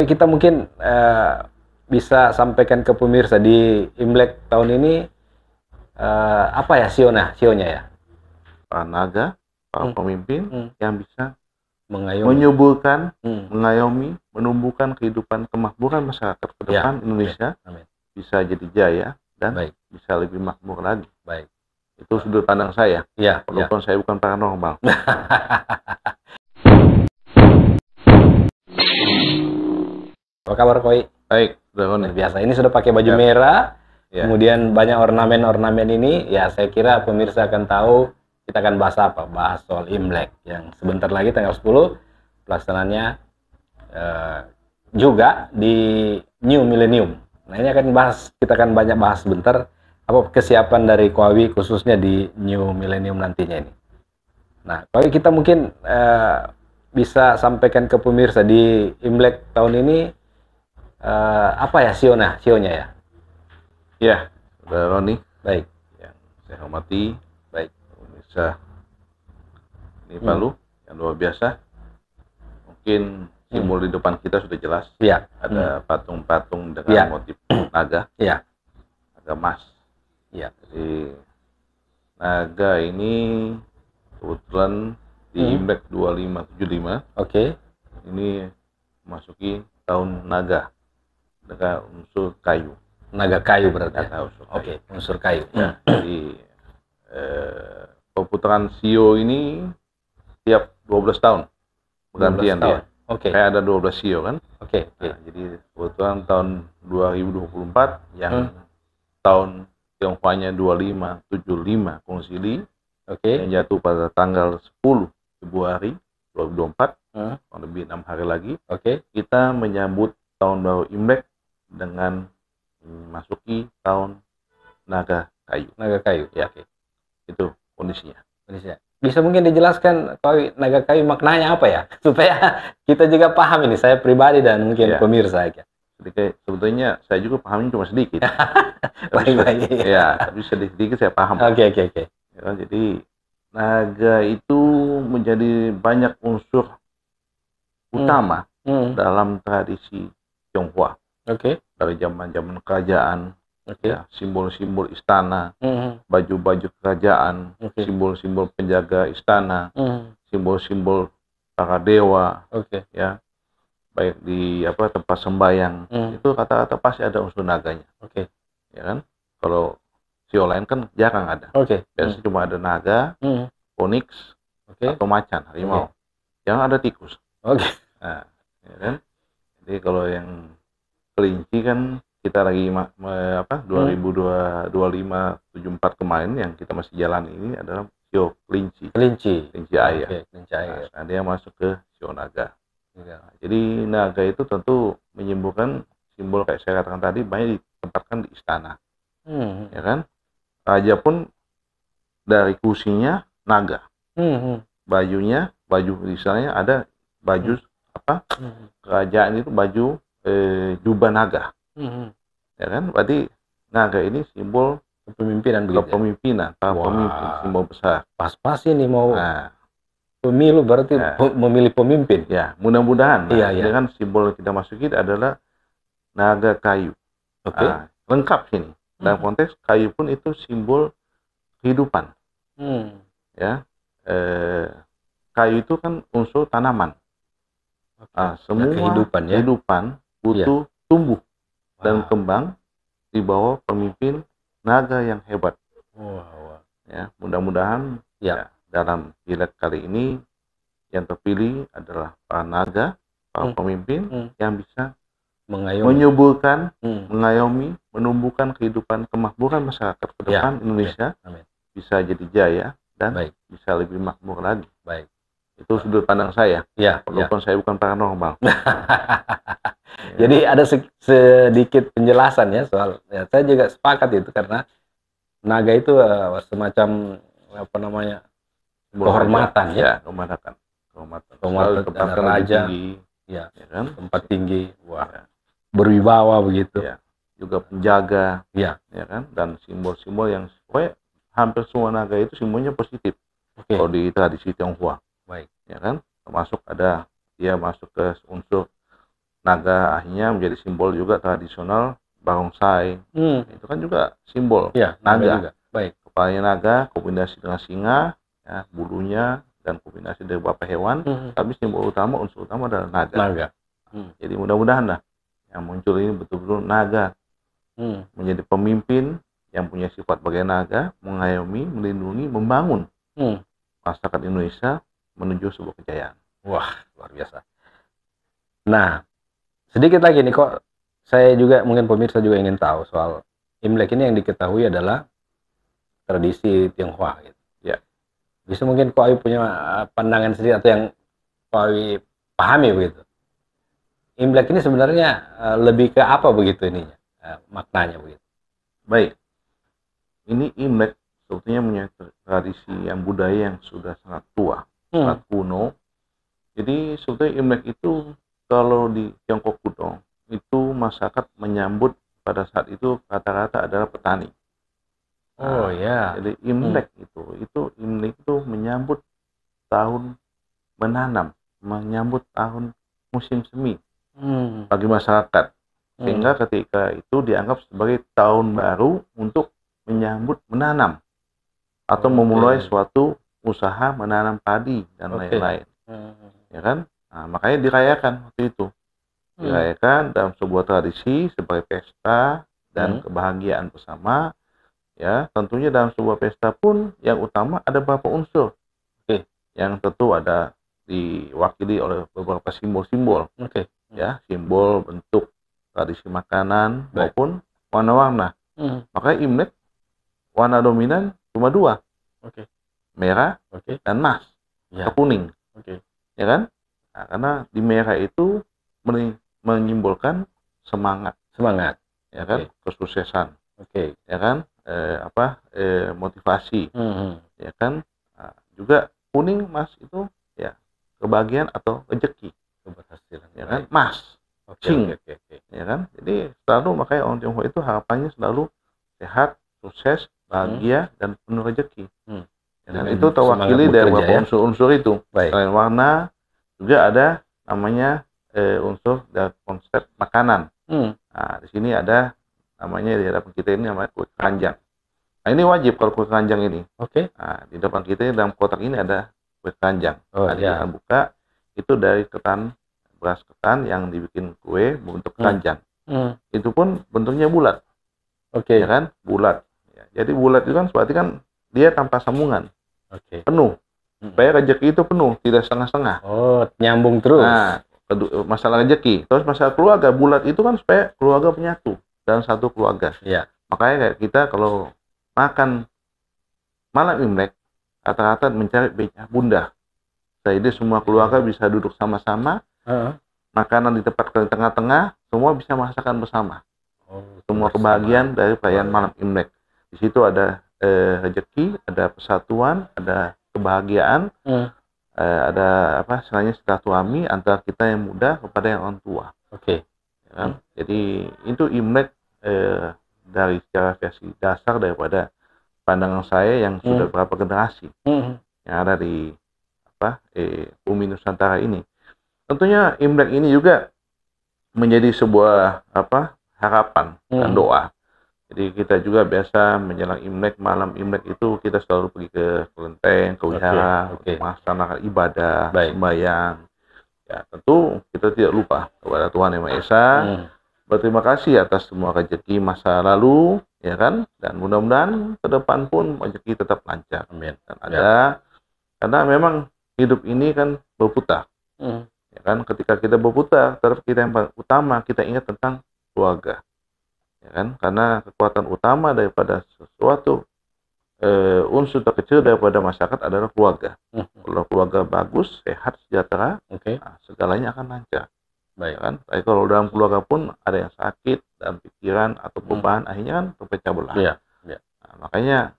kita mungkin bisa sampaikan ke pemirsa di Imlek tahun ini apa ya sionya ya? Para naga, para pemimpin yang bisa Mengayomi, menyuburkan, mengayomi, menumbuhkan kehidupan kemakmuran masyarakat ke depan Indonesia. Amin. Bisa jadi jaya dan bisa lebih makmur lagi. Itu sudut pandang saya. Walaupun saya bukan paranormal. Apa kabar Koi? Baik, luar biasa. Ini sudah pakai baju merah, kemudian banyak ornamen-ornamen ini. Ya, saya kira pemirsa akan tahu kita akan bahas apa? Bahas soal Imlek yang sebentar lagi tanggal 10 pelaksanaannya juga di New Millennium. Nah, ini kita akan banyak bahas sebentar apa kesiapan dari Koawi khususnya di New Millennium nantinya ini. Nah, Koawi kita mungkin bisa sampaikan ke pemirsa di Imlek tahun ini apa ya sionya ya? Ya, Saudara Roni. Baik. Yang saya hormati. Baik. Pemirsa ini Palu yang luar biasa. Mungkin simbol di depan kita sudah jelas. Ada patung-patung dengan motif naga. Naga emas. Jadi naga ini kebetulan di Imlek 2575. Ini memasuki tahun naga. Naga unsur kayu. Naga kayu berarti. Unsur kayu. Jadi perputaran sio ini tiap 12 tahun bergantian dia. Kayak ada 12 sio kan. Nah, jadi kebetulan tahun 2024 yang tahun Tionghoanya 2575 Konsili yang jatuh pada tanggal 10 Februari 2024, kurang lebih 6 hari lagi. Kita menyambut tahun baru Imlek dengan memasuki tahun naga kayu. Itu kondisinya. Bisa mungkin dijelaskan naga kayu maknanya apa ya? Supaya kita juga paham ini, saya pribadi dan mungkin pemirsa. Jadi sebetulnya saya juga pahamnya cuma sedikit. Baik. Tapi sedikit saya paham. Jadi naga itu menjadi banyak unsur utama dalam tradisi Tionghoa. Dari zaman-zaman kerajaan, simbol-simbol istana, baju-baju kerajaan, simbol-simbol penjaga istana, simbol-simbol para dewa, baik di tempat sembahyang, itu kata-kata pasti ada unsur naganya. Ya kan? Kalau sio lain kan jarang ada. Biasanya cuma ada naga, onyx, atau macan, harimau. Yang ada tikus. Nah, ya kan? Jadi kalau yang kelinci kan kita lagi 2025-74 kemarin yang kita masih jalan ini adalah sio kelinci air. Nah, dia masuk ke sio naga. Nah, jadi naga itu tentu menyimbolkan simbol kayak saya katakan tadi banyak ditempatkan di istana. Ya kan? Raja pun dari kursinya naga. Bajunya, baju misalnya ada baju kerajaan itu baju jubah naga. Ya kan? Berarti naga ini simbol kepemimpinan, para pemimpin, simbol besar. Pas ini mau pemilu berarti memilih pemimpin. Ya, mudah-mudahan. Ini kan simbol kita masukin adalah naga kayu. Lengkap sini. Dalam konteks kayu pun itu simbol kehidupan. Ya, kayu itu kan unsur tanaman. Semua kehidupan butuh tumbuh dan kembang di bawah pemimpin naga yang hebat. Ya, mudah-mudahan dalam Imlek kali ini yang terpilih adalah para naga, para pemimpin yang bisa menyuburkan, mengayomi, menumbuhkan kehidupan kemakmuran masyarakat ke depan Indonesia. Bisa jadi jaya dan bisa lebih makmur lagi. Itu sudut pandang saya. Walaupun saya bukan paranormal. Jadi ada sedikit penjelasan ya soal. Saya juga sepakat itu karena naga itu semacam kehormatan kehormatan tempatkan raja, tinggi, tempat tinggi, berwibawa begitu. Juga penjaga, ya kan, dan simbol-simbol yang hampir semua naga itu simbolnya positif. Kalau di tradisi Tionghoa, ya kan, termasuk ada dia masuk ke unsur naga akhirnya menjadi simbol juga tradisional barongsai. Itu kan juga simbol naga juga. Baik. Kepalanya naga kombinasi dengan singa, ya, bulunya dan kombinasi dari beberapa hewan, tapi simbol utama, unsur utama adalah naga. Jadi mudah-mudahan lah yang muncul ini betul-betul naga menjadi pemimpin yang punya sifat bagai naga, mengayomi, melindungi, membangun masyarakat Indonesia menuju sebuah kejayaan. Wah, luar biasa. Nah, sedikit lagi nih, kok saya juga, mungkin pemirsa juga ingin tahu soal Imlek ini. Yang diketahui adalah tradisi Tionghoa gitu. Ya. Bisa mungkin Ko Awi punya pandangan sendiri atau yang Ko Awi pahami begitu. Imlek ini sebenarnya lebih ke apa begitu ininya, maknanya begitu. Baik. Ini Imlek sebetulnya punya tradisi yang budaya yang sudah sangat tua, sangat kuno. Jadi sebetulnya Imlek itu kalau di Tiongkok kuno itu masyarakat menyambut pada saat itu kata-kata adalah petani. Oh ya. Jadi Imlek itu Imlek itu menyambut tahun menanam, menyambut tahun musim semi bagi masyarakat. Sehingga ketika itu dianggap sebagai tahun baru untuk menyambut menanam atau memulai suatu usaha menanam padi dan lain-lain. Ya kan? Nah, makanya dirayakan waktu itu. Dirayakan dalam sebuah tradisi sebagai pesta dan kebahagiaan bersama. Ya, tentunya dalam sebuah pesta pun yang utama ada beberapa unsur. Yang tentu ada diwakili oleh beberapa simbol-simbol. Ya, simbol, bentuk, tradisi makanan maupun warna-warna. Makanya Imlek warna dominan cuma dua. Merah dan emas atau kuning. Ya kan? Nah, karena di merah itu menyimbolkan semangat. Ya kan? Kesuksesan. Ya kan? Motivasi. Ya kan? Nah, juga kuning emas itu ya kebahagiaan atau rezeki. Keberhasilan. Ya kan? Emas. Ya kan? Jadi selalu makanya orang Tionghoa itu harapannya selalu sehat, sukses, bahagia dan penuh rezeki. Dan itu terwakili dari beberapa unsur-unsur itu. Selain warna, juga ada namanya unsur dari konsep makanan. Nah, di sini ada namanya, di hadapan kita ini namanya kue keranjang. Nah, ini wajib kalau kue keranjang ini. Nah, di depan kita dalam kotak ini ada kue keranjang. Kita buka, itu dari ketan, beras ketan yang dibikin kue bentuk keranjang. Itu pun bentuknya bulat. Ya kan? Bulat. Ya, jadi bulat itu kan berarti kan dia tanpa sambungan. Penuh. Supaya rezeki itu penuh, tidak setengah-setengah. Nyambung terus. Nah, masalah rezeki. Terus masalah keluarga, bulat itu kan supaya keluarga menyatu dalam satu keluarga. Makanya kayak kita kalau makan malam Imlek, rata-rata mencari becak bunda. Jadi semua keluarga bisa duduk sama-sama, makanan ditempatkan di tengah-tengah, semua bisa masakan bersama. Semua kebahagiaan dari perayaan malam Imlek. Di situ ada rezeki, ada persatuan, ada kebahagiaan, ada apa istilahnya silaturahmi antara kita yang muda kepada yang orang tua. Ya kan? Jadi itu Imlek dari secara versi dasar daripada pandangan saya yang sudah berapa generasi yang ada di bumi Nusantara ini. Tentunya Imlek ini juga menjadi sebuah harapan dan doa. Jadi kita juga biasa menjelang Imlek, malam Imlek itu kita selalu pergi ke kelenteng, ke wihara, melaksanakan ibadah, sembahyang. Ya, tentu kita tidak lupa kepada Tuhan Yang Maha Esa. Berterima kasih atas semua rezeki masa lalu, ya kan? Dan mudah-mudahan ke depan pun rezeki tetap lancar. Dan ada, karena memang hidup ini kan berputar. Ya kan? Ketika kita berputar, terus kita yang paling utama kita ingat tentang keluarga. Ya kan? Karena kekuatan utama daripada sesuatu unsur terkecil daripada masyarakat adalah keluarga. Kalau keluarga bagus, sehat, sejahtera, nah, segalanya akan lancar. Ya kan? Tapi kalau dalam keluarga pun ada yang sakit dalam pikiran atau beban, akhirnya kan terpecah belah. Nah, makanya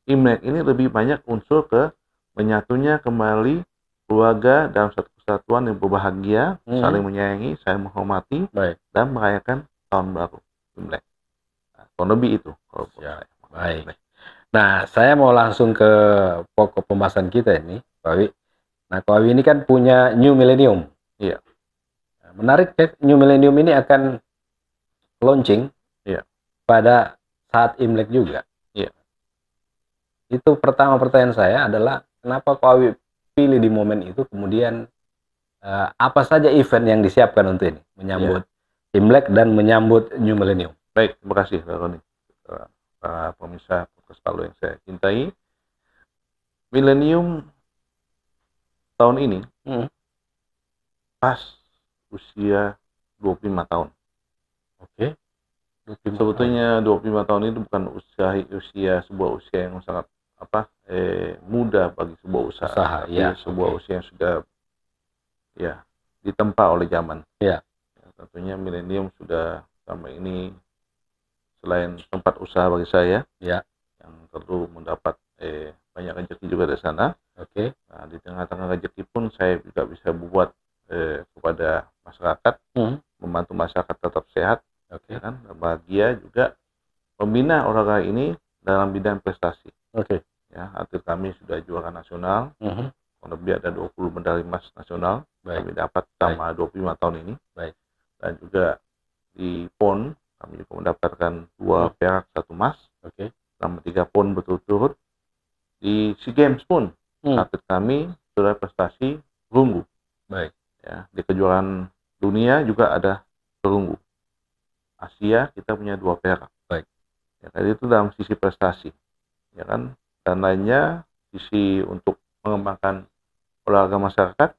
Imlek ini lebih banyak unsur ke menyatunya kembali keluarga dalam satu kesatuan yang berbahagia, saling menyayangi, saling menghormati, dan merayakan tahun baru Imlek. Nah, kurang lebih itu. Baik. Nah, saya mau langsung ke pokok pembahasan kita ini, Pak Wi. Nah, Pak Wi ini kan punya New Millennium. Menarik ya, New Millennium ini akan launching pada saat Imlek juga. Itu pertama pertanyaan saya adalah kenapa Pak Awi pilih di momen itu, kemudian apa saja event yang disiapkan untuk ini menyambut Imlek dan menyambut New Millennium. Baik, terima kasih Roni. Para pemirsa podcast Palu yang saya cintai, Millennium tahun ini pas usia 25 tahun. Oke. Sebetulnya 25 tahun itu bukan sebuah usia yang sangat mudah bagi sebuah usaha, tapi sebuah usia yang sudah ditempa oleh zaman. Tentunya Millennium sudah selama ini selain tempat usaha bagi saya, yang tentu mendapat banyak rezeki juga dari sana. Nah, di tengah-tengah rezeki pun saya juga bisa buat kepada masyarakat, membantu masyarakat tetap sehat, kan, bahagia, juga membina orang-orang ini dalam bidang prestasi. Atlet kami sudah juara nasional, kurang lebih ada 20 medali emas nasional kami dapat selama 25 tahun ini. Dan juga di PON kami juga mendapatkan 2 perak 1 emas, selama 3 PON berturut-turut. Di SEA Games pun atlet kami sudah prestasi perunggu. Di kejuaraan dunia juga ada perunggu. Asia kita punya 2 perak. Itu dalam sisi prestasi, kan. Dan lainnya sisi untuk mengembangkan olahraga masyarakat.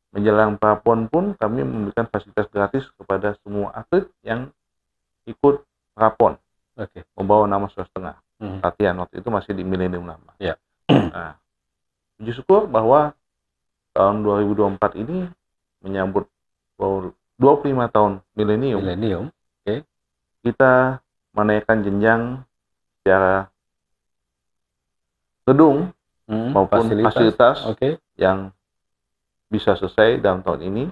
Menjelang PON pun kami memberikan fasilitas gratis kepada semua atlet yang ikut PON, membawa nama Sulawesi. Latihan waktu itu masih di Millennium lama. Nah, puji syukur bahwa tahun 2024 ini menyambut 25 tahun Millennium. Kita menaikkan jenjang secara gedung maupun fasilitas yang bisa selesai dalam tahun ini.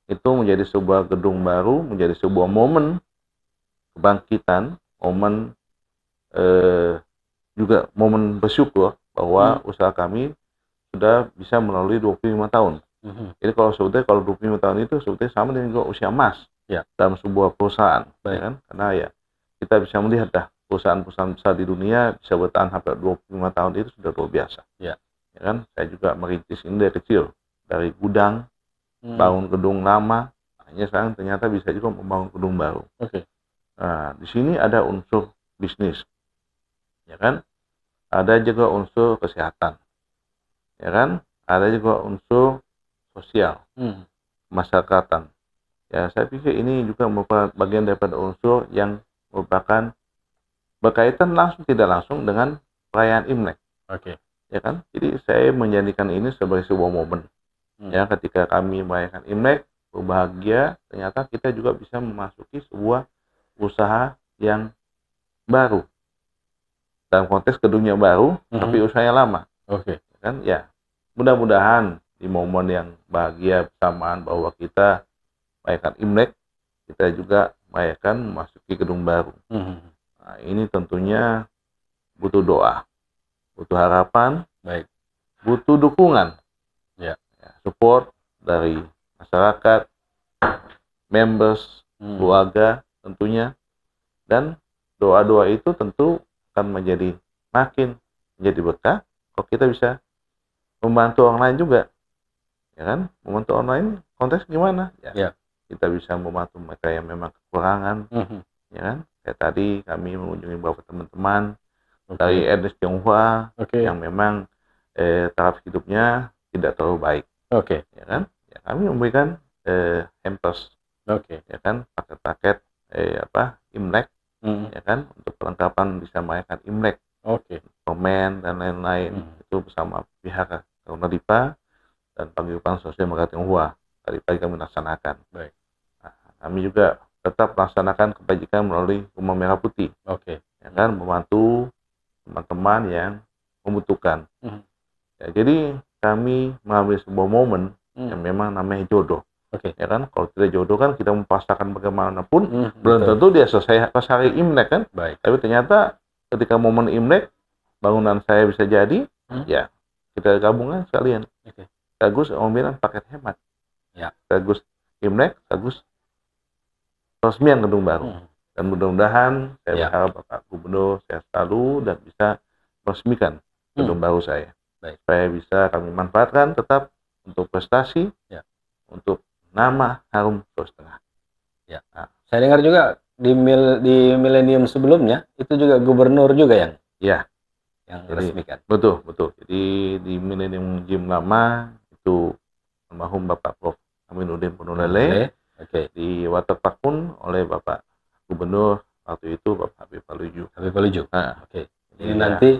Itu menjadi sebuah gedung baru, menjadi sebuah momen kebangkitan, momen juga momen bersyukur bahwa usaha kami sudah bisa melalui 25 tahun. Jadi kalau 25 tahun itu sebetulnya sama dengan juga usia emas dalam sebuah perusahaan, kan? Karena kita bisa melihat perusahaan-perusahaan besar di dunia bisa bertahan sampai 25 tahun itu sudah luar biasa. Kan? Saya juga merintis ini dari kecil, dari gudang, bangun gedung lama, hanya sekarang ternyata bisa juga membangun gedung baru. Nah, di sini ada unsur bisnis, kan? Ada juga unsur kesehatan, kan? Ada juga unsur sosial, masyarakatan. Saya pikir ini juga merupakan bagian daripada unsur yang merupakan berkaitan langsung tidak langsung dengan perayaan Imlek. Kan? Jadi saya menjadikan ini sebagai sebuah momen. Ketika kami merayakan Imlek, berbahagia, ternyata kita juga bisa memasuki sebuah usaha yang baru. Dalam konteks gedungnya baru, tapi usahanya lama. Kan? Mudah-mudahan di momen yang bahagia bersamaan bahwa kita merayakan Imlek, kita juga merayakan memasuki gedung baru. Nah, ini tentunya butuh doa, butuh harapan, butuh dukungan, support dari masyarakat, members, keluarga tentunya, dan doa-doa itu tentu akan makin menjadi berkah kalau kita bisa membantu orang lain juga, kan? Membantu orang lain konteks gimana? Kita bisa membantu mereka yang memang kekurangan, kan? Kayak tadi kami mengunjungi beberapa teman-teman dari etnis Tionghoa yang memang taraf hidupnya tidak terlalu baik, kan? Kami memberikan hampers, kan? Paket-paket Imlek, kan? Untuk perlengkapan bisa merayakan Imlek, permen dan lain-lain, itu bersama pihak Kaunadipa dan Paguyuban Sosial Masyarakat Tionghoa. Tadi pagi kami laksanakan. Nah, kami juga tetap melaksanakan kebajikan melalui Rumah Merah Putih, kan? Membantu teman-teman yang membutuhkan. Jadi kami mengambil sebuah momen yang memang namanya jodoh. Kan? Kalau tidak jodoh kan kita mempaksakan bagaimanapun, belum tentu dia selesai pas hari Imlek, kan? Tapi ternyata ketika momen Imlek, bangunan saya bisa jadi, kita gabungkan sekalian. Bagus, om bilang paket hemat. Bagus. Imlek sekaligus peresmian gedung baru. Dan mudah-mudahan saya berharap Bapak Gubernur sehat selalu dan bisa meresmikan gedung baru saya. Supaya bisa kami manfaatkan tetap untuk prestasi, untuk nama harum Sulawesi Tengah. Nah, saya dengar juga di milenium sebelumnya itu juga gubernur juga yang resmikan. Betul. Jadi di milenium Jim lama itu almarhum Bapak Prof. Aminuddin Punulele. Di Waterpark pun oleh Bapak Gubernur waktu itu Bapak Habib Paluju. Ini nanti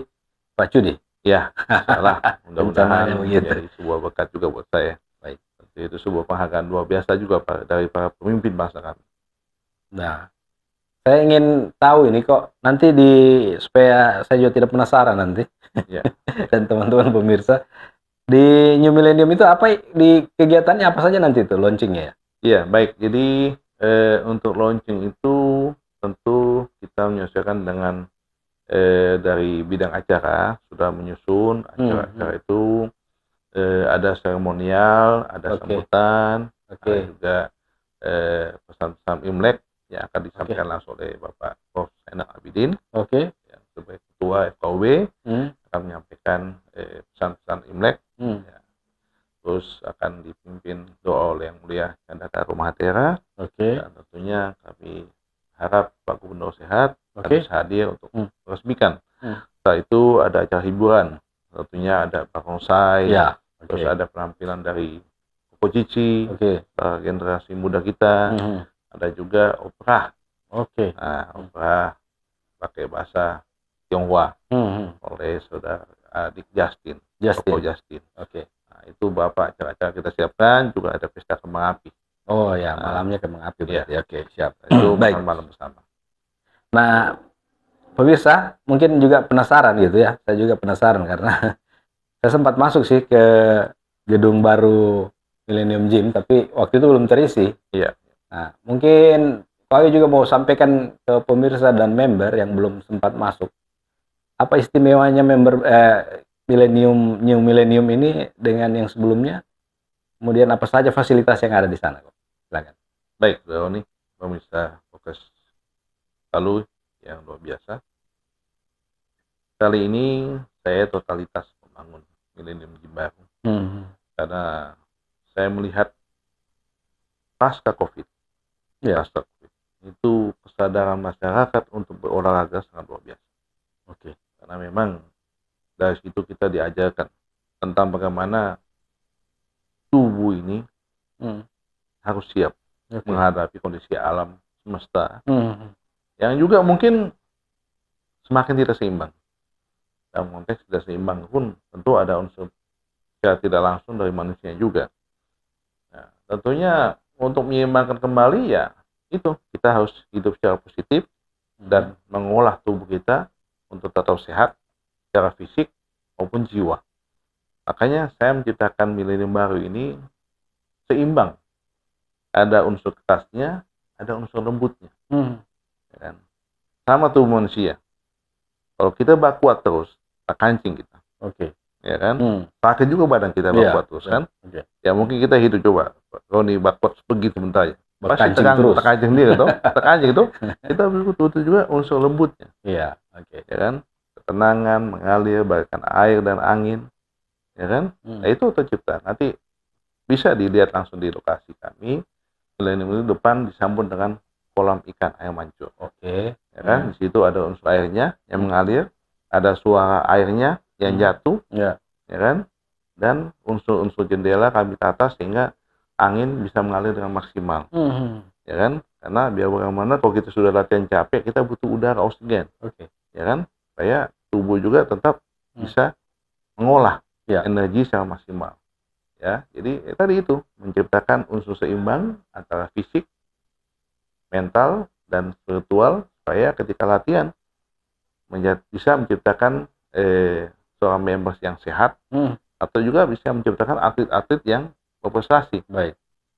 Pak Cudi. Ya, salah. Mudah-mudahan menjadi sebuah berkat juga buat saya. Itu sebuah penghargaan luar biasa juga dari para pemimpin bangsa kami. Nah, saya ingin tahu ini kok nanti supaya saya juga tidak penasaran nanti dan teman-teman pemirsa di New Millennium itu di kegiatannya apa saja nanti itu launchingnya ya? Iya, baik. Jadi untuk launching itu tentu kita menyesuaikan dengan dari bidang acara sudah menyusun acara-acara itu ada seremonial, ada sambutan, ada juga pesan-pesan Imlek yang akan disampaikan langsung oleh Bapak Prof. Zainal Abidin yang sebagai Ketua FKUB akan menyampaikan pesan-pesan Imlek. Terus akan dipimpin doa oleh Yang Mulia Chandra Romahatera. Dan tentunya kami harap Pak Gubernur sehat dan bisa hadir untuk meresmikan. Setelah itu ada acara hiburan, tentunya ada barongsai, terus ada penampilan dari Koko Cici, generasi muda kita, ada juga opera. Nah, opera pakai bahasa Tionghoa oleh saudara adik Justin. Nah, itu Bapak acara-acara kita siapkan, juga ada pesta kembang api. Malamnya kembang api berarti. Siap. Itu malam bersama. Nah, pemirsa mungkin juga penasaran gitu ya. Saya juga penasaran karena saya sempat masuk sih ke gedung baru Millennium Gym, tapi waktu itu belum terisi. Nah, mungkin Pak juga mau sampaikan ke pemirsa dan member yang belum sempat masuk. Apa istimewanya member New Millennium ini dengan yang sebelumnya? Kemudian apa saja fasilitas yang ada di sana? Silakan. Baik, Roni, pemirsa fokus lalu yang luar biasa. Kali ini saya totalitas membangun Millennium Gym baru. Karena saya melihat pasca COVID, itu kesadaran masyarakat untuk berolahraga sangat luar biasa. Karena memang dari situ kita diajarkan tentang bagaimana tubuh ini harus siap menghadapi kondisi alam semesta yang juga mungkin semakin tidak seimbang. Dalam konteks tidak seimbang pun tentu ada unsur secara tidak langsung dari manusia juga. Nah, tentunya untuk menyeimbangkan kembali ya itu kita harus hidup secara positif dan mengolah tubuh kita untuk tetap sehat secara fisik maupun jiwa. Makanya saya menciptakan Millennium baru ini seimbang. Ada unsur kerasnya, ada unsur lembutnya. Sama tubuh manusia. Kalau kita kuat terus, tak kancing kita. Ya kan? Pakai juga badan kita kuat terus kan? Ya mungkin kita hidup coba. Roni kuat begitu sebentar ya. Pasti terkancing dia tuh. Terkancing itu kita betul-betul juga unsur lembutnya. Ya kan? Ketenangan, mengalir, bagaikan air dan angin. Ya kan? Nah, itu tercipta. Nanti bisa dilihat langsung di lokasi kami. Millennium itu depan disambung dengan kolam ikan air mancur. Ya kan? Di situ ada unsur airnya yang mengalir, ada suara airnya yang jatuh, ya kan? Dan unsur-unsur jendela kami tata sehingga angin bisa mengalir dengan maksimal. Ya kan? Karena biar bagaimana kalau kita sudah latihan capek, kita butuh udara oksigen. Ya kan? Supaya tubuh juga tetap bisa mengolah energi secara maksimal. Ya, jadi tadi itu menciptakan unsur seimbang antara fisik, mental dan spiritual supaya ketika latihan bisa menciptakan seorang members yang sehat atau juga bisa menciptakan atlet-atlet yang berprestasi.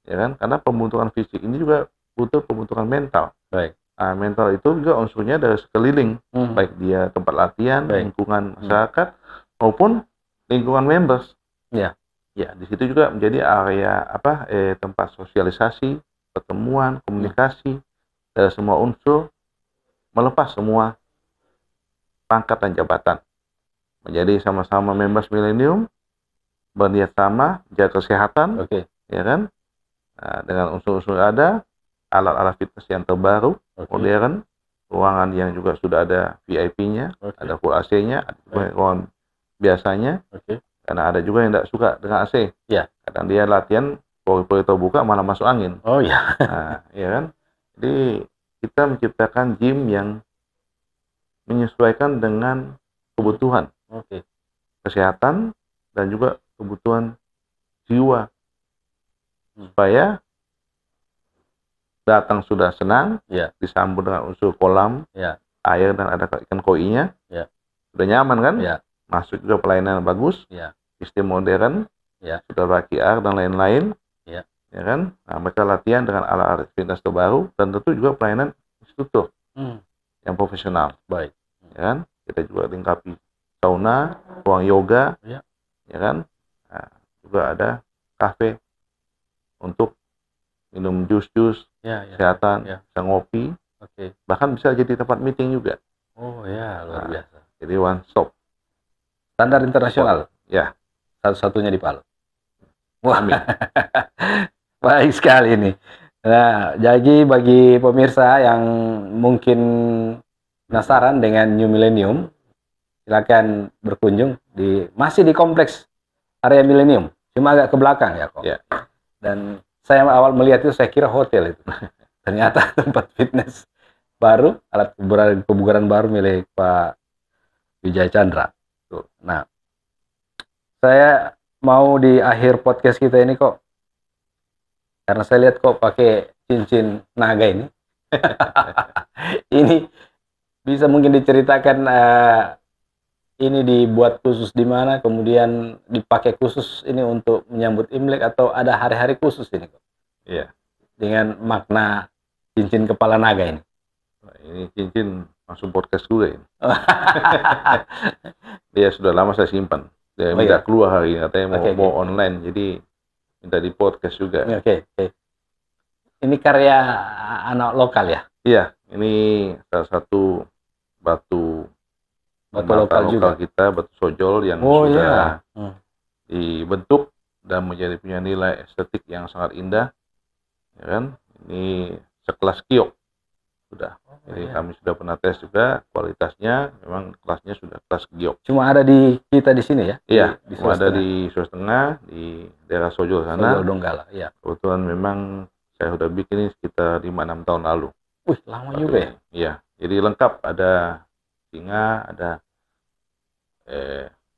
Ya kan? Karena pembentukan fisik ini juga butuh pembentukan mental. Nah, mental itu juga unsurnya dari sekeliling, baik dia tempat latihan, lingkungan masyarakat maupun lingkungan members. Ya, di situ juga menjadi area tempat sosialisasi, pertemuan, komunikasi dari semua unsur, melepas semua pangkat dan jabatan. Menjadi sama-sama members milenium, berniat sama, jaga kesehatan, ya kan? Nah, dengan unsur-unsur ada, alat-alat fitness yang terbaru, modern, ruangan yang juga sudah ada VIP-nya, ada full AC-nya, ada ruangan biasanya. Karena ada juga yang tidak suka dengan AC. Ya. Kadang dia latihan, pori-pori terbuka malah masuk angin. Oh iya. Nah, ya kan? Jadi kita menciptakan gym yang menyesuaikan dengan kebutuhan kesehatan dan juga kebutuhan jiwa, supaya datang sudah senang, disambut dengan unsur kolam, air dan ada ikan koinya, sudah nyaman kan? Masuk juga pelayanan bagus, sistem modern, sudah pakai QR dan lain-lain, ya kan? Nah, mereka latihan dengan alat-alat fitness terbaru dan tentu juga pelayanan instruktur yang profesional. Baik. Ya kan? Kita juga lengkapi sauna, ruang yoga, ya kan? Nah, juga ada kafe untuk minum jus-jus, kesehatan, bisa ngopi, bahkan bisa jadi tempat meeting juga. Oh ya, luar biasa. Jadi one stop. Standar internasional. Ya. Satu-satunya di Palu. Wah, baik sekali ini. Nah, jadi bagi pemirsa yang mungkin penasaran dengan New Millennium, silakan berkunjung masih di kompleks area Millennium, cuma agak ke belakang ya kok. Dan saya awal melihat itu saya kira hotel itu. Ternyata tempat fitness baru, alat kebugaran baru milik Pak Wijaya Chandra. Nah, saya mau di akhir podcast kita ini kok, karena saya lihat kok pakai cincin naga ini. Ini bisa mungkin diceritakan ini dibuat khusus di mana, kemudian dipakai khusus ini untuk menyambut Imlek atau ada hari-hari khusus ini kok? Iya. Dengan makna cincin kepala naga ini. Ini cincin langsung podcast juga ini. Dia sudah lama saya simpan. Dia minta keluar hari ini, katanya mau online, jadi minta di podcast juga. Ini karya anak lokal ya? Iya, ini salah satu batu lokal juga kita, batu sojol yang sudah dibentuk dan menjadi punya nilai estetik yang sangat indah, ya kan? Ini sekelas kiok sudah. Jadi kami sudah pernah tes juga, kualitasnya memang kelasnya sudah kelas giok. Cuma ada di kita di sini ya? Iya, cuma ada di Sulawesi Tengah, di daerah Sojol sana. Sojol Donggala, iya. Kebetulan memang saya sudah bikin ini sekitar 5-6 tahun lalu. Wih, lama juga ya? Iya, jadi lengkap, ada singa, ada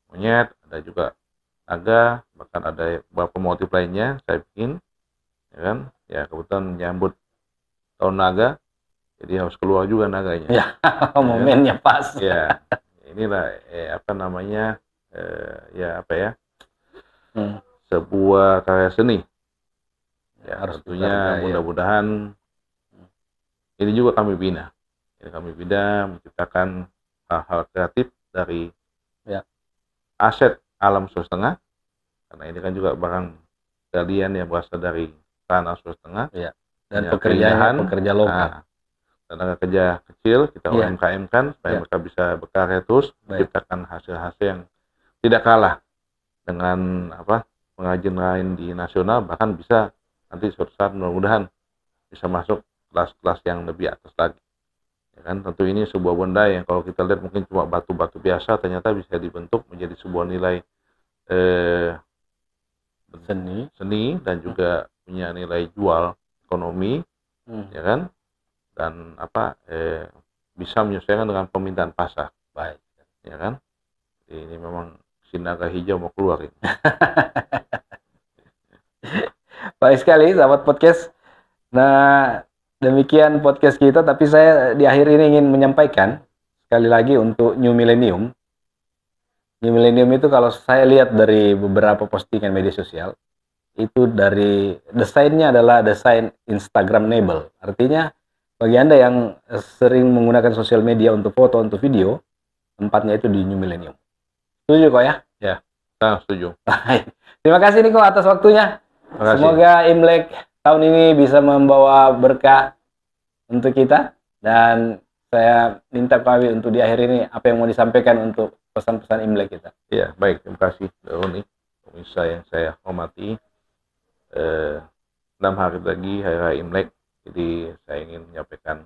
monyet, ada juga naga, bahkan ada beberapa motif lainnya saya bikin, ya kan? Ya kebetulan menyambut tahun naga, jadi harus keluar juga naganya. Ya, momennya pas. Ya, inilah sebuah karya seni. Ya, harus tentunya mudah-mudahan ini juga kami bina. Ya, kami bina menciptakan hal-hal kreatif dari aset alam Sulawesi Tengah, karena ini kan juga barang galian yang berasal dari tanah Sulawesi Tengah. Ya. Dan pekerja lokal. Tenaga kerja kecil kita UMKM kan, supaya mereka bisa berkarya terus, menciptakan hasil-hasil yang tidak kalah dengan pengrajin lain di nasional, bahkan bisa nanti suatu saat mudah-mudahan bisa masuk kelas-kelas yang lebih atas lagi. Ya kan, tentu ini sebuah benda yang kalau kita lihat mungkin cuma batu-batu biasa, ternyata bisa dibentuk menjadi sebuah nilai seni dan juga punya nilai jual ekonomi, ya kan? Dan bisa menyesuaikan dengan permintaan pasar. Baik, ya kan? Ini memang si naga hijau mau keluar ini. Baik sekali sahabat podcast. Nah, demikian podcast kita, tapi saya di akhir ini ingin menyampaikan sekali lagi untuk New Millennium. New Millennium itu kalau saya lihat dari beberapa postingan media sosial, itu dari desainnya adalah desain Instagramable. Artinya bagi Anda yang sering menggunakan sosial media untuk foto, untuk video, tempatnya itu di New Millennium. Setuju kok ya? Ya. Nah, setuju. Terima kasih Niko atas waktunya. Semoga Imlek tahun ini bisa membawa berkah untuk kita. Dan saya minta Pak Awi untuk di akhir ini apa yang mau disampaikan untuk pesan-pesan Imlek kita. Ya, baik. Terima kasih Doni, pemirsa yang saya hormati. 6 hari lagi Hari Raya Imlek. Jadi saya ingin menyampaikan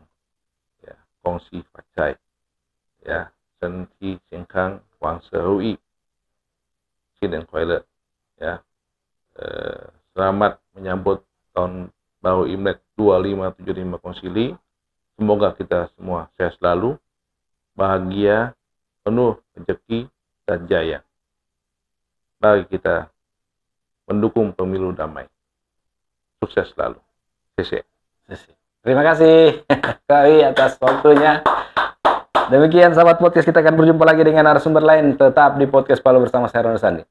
ya, kongsi facai. Ya, Senti Sengkang Wang Serui. Sin dan Kuala. Ya. Selamat menyambut tahun baru Imlek 2575 Konsili. Semoga kita semua sehat selalu, bahagia, penuh rezeki dan jaya. Mari kita mendukung pemilu damai. Sukses selalu. Sese. Terima kasih Kak atas waktunya. Demikian sahabat podcast, kita akan berjumpa lagi dengan narasumber lain. Tetap di podcast Palu bersama saya Ronald Sandi.